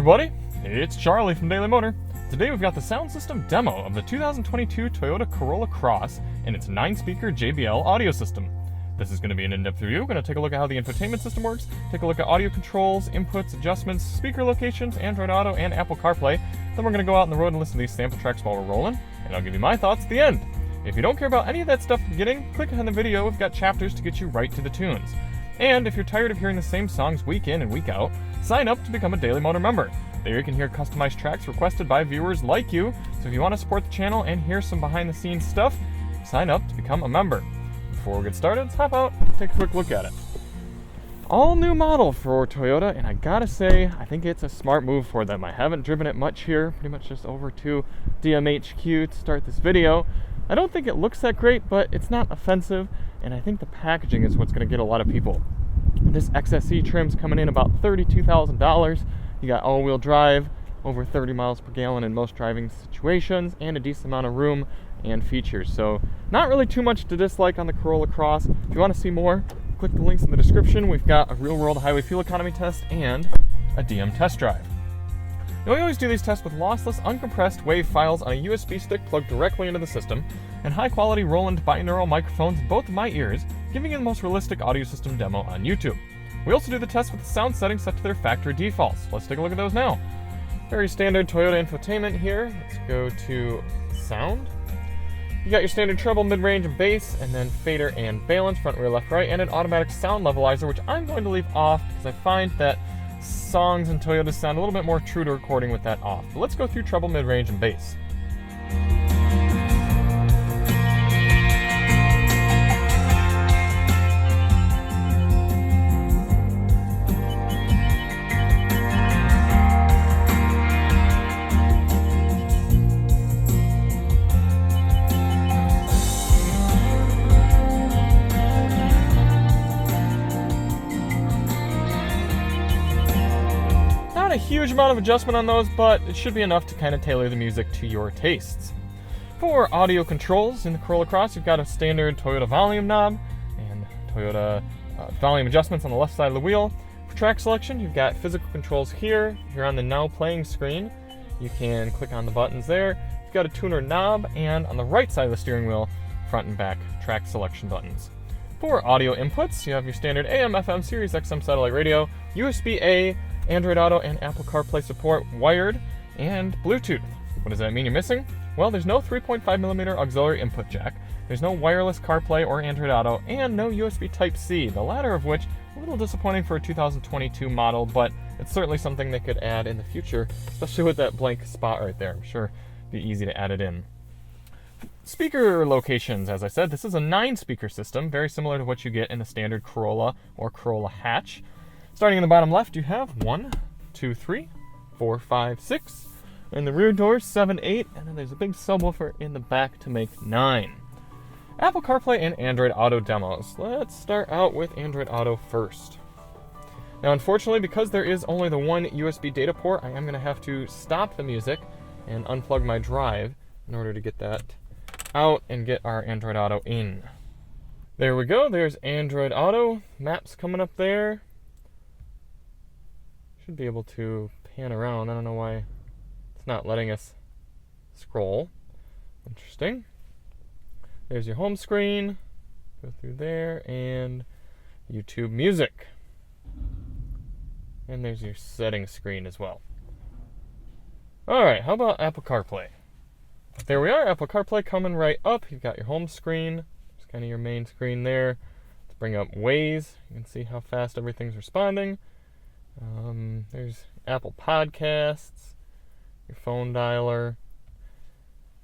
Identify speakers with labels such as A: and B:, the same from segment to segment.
A: everybody, it's Charlie from Daily Motor. Today we've got the sound system demo of the 2022 Toyota Corolla Cross and its 9-speaker JBL audio system. This is going to be an in-depth review. We're going to take a look at how the infotainment system works, take a look at audio controls, inputs, adjustments, speaker locations, Android Auto, and Apple CarPlay. Then we're going to go out on the road and listen to these sample tracks while we're rolling, and I'll give you my thoughts at the end. If you don't care about any of that stuff at the beginning, click on the video. We've got chapters to get you right to the tunes. And if you're tired of hearing the same songs week in and week out, sign up to become a Daily Motor member. There you can hear customized tracks requested by viewers like you. So if you want to support the channel and hear some behind-the-scenes stuff, sign up to become a member. Before we get started, let's hop out and take a quick look at it. All new model for Toyota, and I gotta say, I think it's a smart move for them. I haven't driven it much here, pretty much just over to DMHQ to start this video. I don't think it looks that great, but it's not offensive, and I think the packaging is what's gonna get a lot of people. This XSE trim's coming in about $32,000. You got all-wheel drive, over 30 miles per gallon in most driving situations, and a decent amount of room and features. So not really too much to dislike on the Corolla Cross. If you want to see more, click the links in the description. We've got a real-world highway fuel economy test and a DM test drive. Now, we always do these tests with lossless, uncompressed WAV files on a USB stick plugged directly into the system, and high-quality Roland binaural microphones in both of my ears, giving you the most realistic audio system demo on YouTube. We also do the test with the sound settings set to their factory defaults. Let's take a look at those now. Very standard Toyota infotainment here. Let's go to sound. You got your standard treble, mid-range, and bass, and then fader and balance, front, rear, left, right, and an automatic sound levelizer, which I'm going to leave off because I find that songs in Toyota sound a little bit more true to recording with that off. But let's go through treble, mid-range, and bass. A huge amount of adjustment on those, but it should be enough to kind of tailor the music to your tastes. For audio controls in the Corolla Cross, you've got a standard Toyota volume knob and Toyota volume adjustments on the left side of the wheel. For track selection, you've got physical controls here. If you're on the now playing screen, you can click on the buttons there. You've got a tuner knob, and on the right side of the steering wheel, front and back track selection buttons. For audio inputs, you have your standard AM, FM, Sirius XM satellite radio, USB-A, Android Auto, and Apple CarPlay support, wired, and Bluetooth. What does that mean you're missing? Well, there's no 3.5mm auxiliary input jack, there's no wireless CarPlay or Android Auto, and no USB Type-C, the latter of which a little disappointing for a 2022 model, but it's certainly something they could add in the future, especially with that blank spot right there. I'm sure it'd be easy to add it in. Speaker locations, as I said, this is a 9-speaker system, very similar to what you get in the standard Corolla or Corolla hatch. Starting in the bottom left, you have 1, 2, 3, 4, 5, 6. In the rear doors, 7, 8, and then there's a big subwoofer in the back to make 9. Apple CarPlay and Android Auto demos. Let's start out with Android Auto first. Now, unfortunately, because there is only the one USB data port, I am going to have to stop the music and unplug my drive in order to get that out and get our Android Auto in. There we go. There's Android Auto. Maps coming up there. Should be able to pan around. I don't know why it's not letting us scroll. Interesting. There's your home screen. Go through there, and YouTube Music. And there's your settings screen as well. Alright, how about Apple CarPlay? There we are, Apple CarPlay coming right up. You've got your home screen. It's kind of your main screen there. Let's bring up Waze. You can see how fast everything's responding. There's Apple Podcasts, your phone dialer,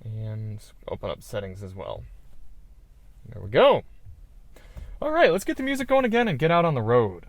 A: and open up settings as well. There we go. All right, let's get the music going again and get out on the road.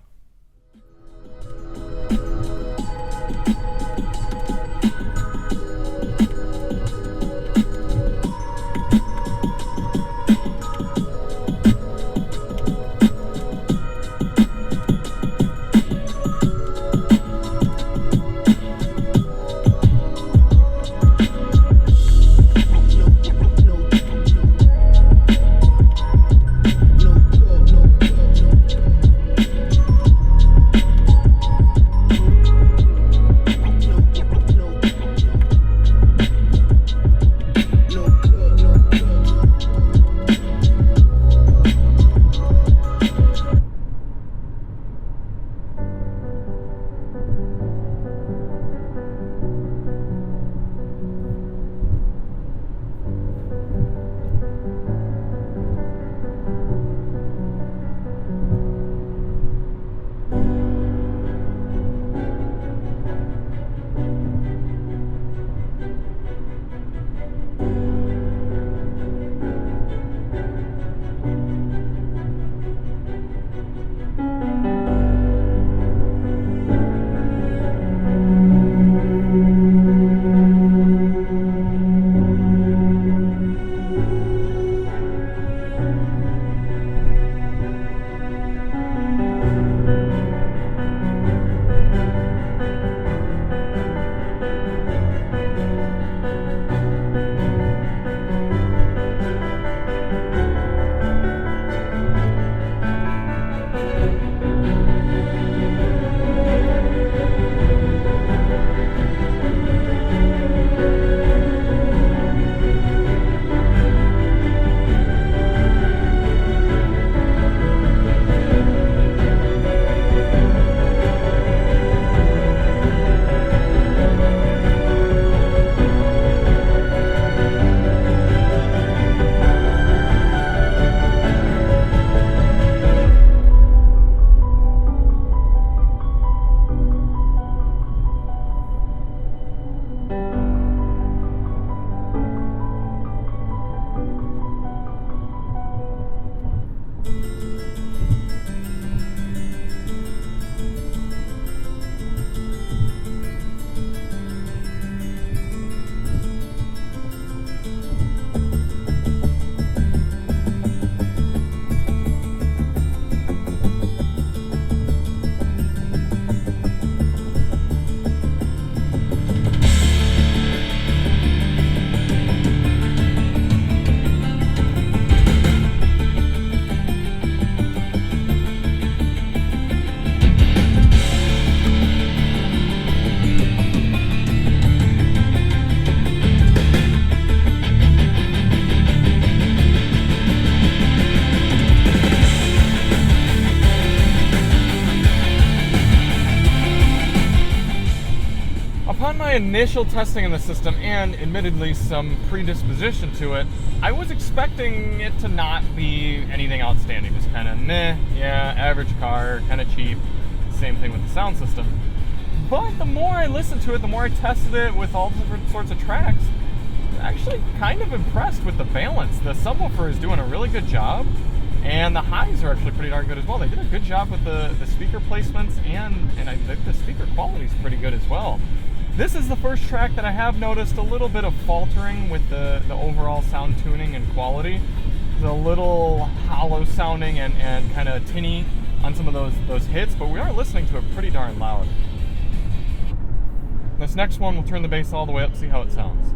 A: my initial testing in the system, and admittedly some predisposition to it, I was expecting it to not be anything outstanding. Just kind of meh, yeah, average car, kind of cheap. Same thing with the sound system. But the more I listened to it, the more I tested it with all different sorts of tracks, I'm actually kind of impressed with the balance. The subwoofer is doing a really good job, and the highs are actually pretty darn good as well. They did a good job with the speaker placements, and I think the speaker quality is pretty good as well. This is the first track that I have noticed a little bit of faltering with the overall sound tuning and quality. It's a little hollow sounding and kind of tinny on some of those hits, but we are listening to it pretty darn loud. This next one, we'll turn the bass all the way up, see how it sounds.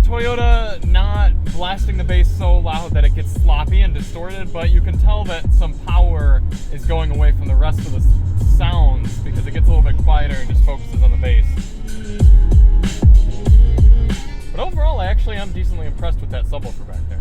A: Toyota not blasting the bass so loud that it gets sloppy and distorted, but you can tell that some power is going away from the rest of the sounds because it gets a little bit quieter and just focuses on the bass. But overall, I actually am decently impressed with that subwoofer back there.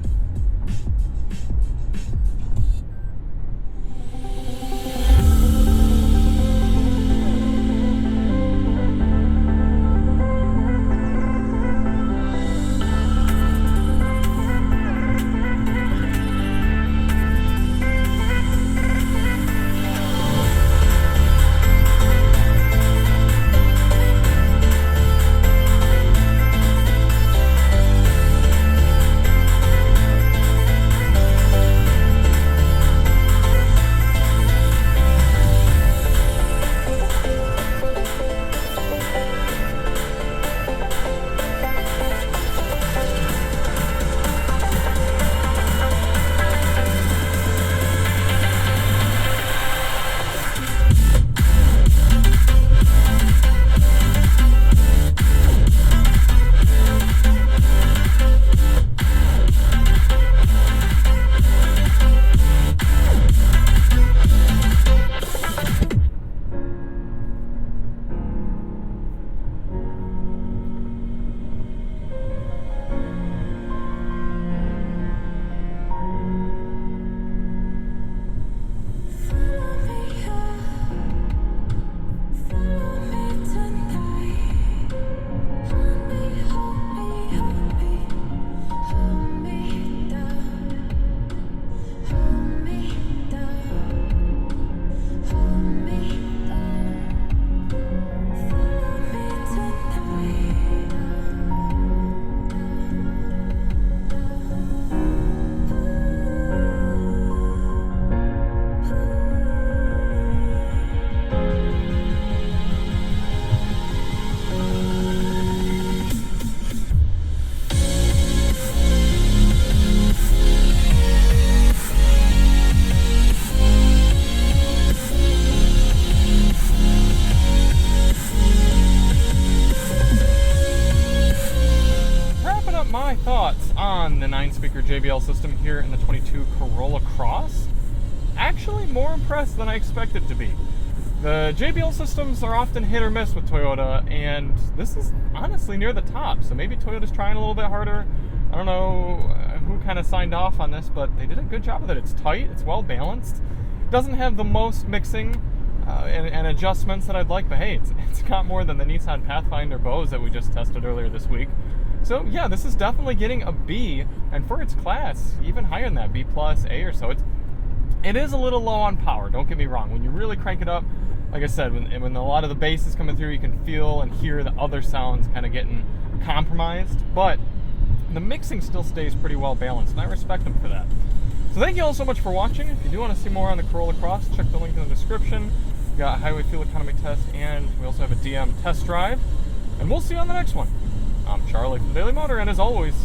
A: On the 9-speaker JBL system here in the 22 Corolla Cross. Actually more impressed than I expected to be. The JBL systems are often hit or miss with Toyota, and this is honestly near the top, so maybe Toyota's trying a little bit harder. I don't know who kind of signed off on this, but they did a good job with it. It's tight, it's well balanced, doesn't have the most mixing and adjustments that I'd like, but hey, it's got more than the Nissan Pathfinder Bose that we just tested earlier this week. So yeah, this is definitely getting a B, and for its class, even higher than that, B+, A or so. It is a little low on power, don't get me wrong. When you really crank it up, like I said, when a lot of the bass is coming through, you can feel and hear the other sounds kind of getting compromised, but the mixing still stays pretty well balanced, and I respect them for that. So thank you all so much for watching. If you do want to see more on the Corolla Cross, check the link in the description. We got a highway fuel economy test, and we also have a DM test drive, and we'll see you on the next one. I'm Charlie from Daily Motor, and as always,